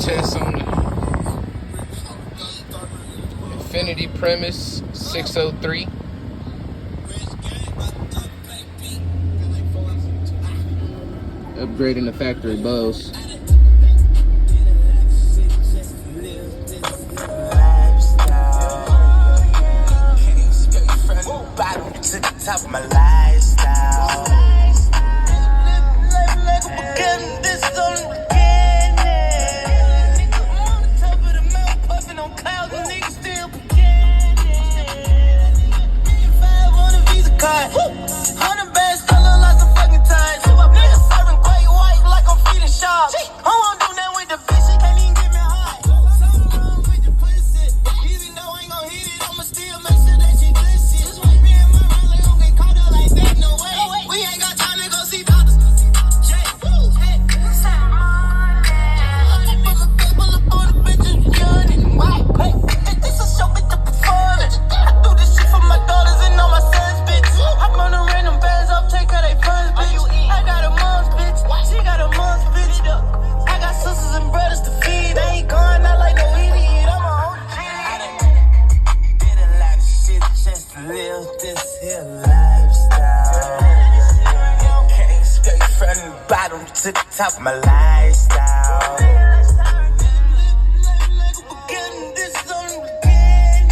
test on the Infinity Primus 603. Upgrading the factory Bose. To the top of my lifestyle. Getting this on the beginning. On the top of the mountain, puffing on clouds, and niggas still beginning. 5 on a Visa card. 100 bands, color lots of fucking ties. Niggas serving great white like I'm feeding sharks. I won't do that with the fish, it can't even get me high. Something wrong with the pussy. Even though I ain't gon' hit it, I'ma still make sure that she good shit. Me and my rally don't get caught up like that, no way. We ain't got time to go see doctors. This a show, bitch, the performance. I do this shit for my daughters and all my sons, bitch. I run the random bands up, take her they funds, bitch. I got a mom's bitch, she got a mom's bitch. I got sisters and brothers to feed. I ain't going out like no idiot. I'm a old G. Did a lot of shit just to live this here lifestyle. Came straight from the bottom to the top of my lifestyle. Getting this on the beginning.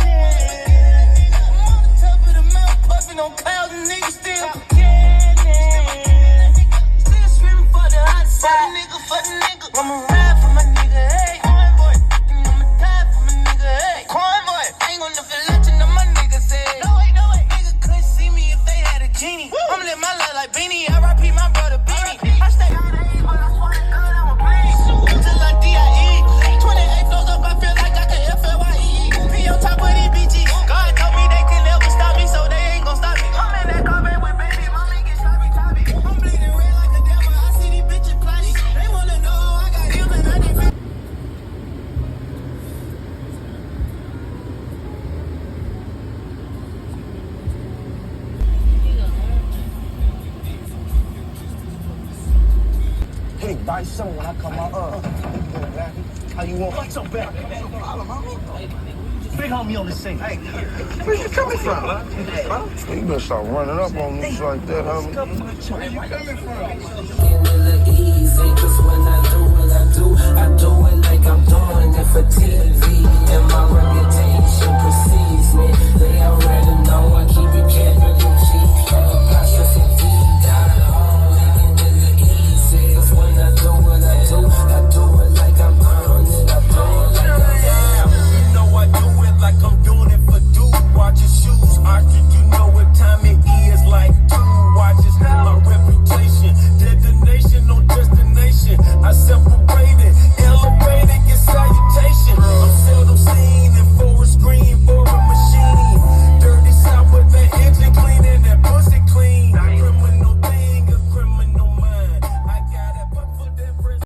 On the top of the mountain, puffing on clouds, and niggas still beginning. Still screaming for the hot side. For the nigga. I'ma ride for my nigga, hey. Coin boy. And I'ma die for my nigga, hey. Coin boy. I ain't gonna never let you know my nigga say. No way, no way. Nigga couldn't see me if they had a genie. I'ma live my life like Beanie. R.I.P. my brother Beanie. I stay out of age, but I swear to God, I'ma bleed. Till I D.I.E. 28 flows up, I feel like I can F.L.Y.E. P on top of these BGs. God told me they can never stop me, so they ain't gon' stop me. I'm in that car bed with baby, mommy get sloppy toppy. I'm bleeding red like a devil, I see these bitches plotty. They wanna know I got him and I didn't. Hey, buy some when I come out. How you want? What's up, back? Big homie on the scene. Hey, where you coming from? You better stop running up on me like that, homie. Where you coming from? Easy, cause when I do what I do it like I'm doing it for TV, and my reputation precedes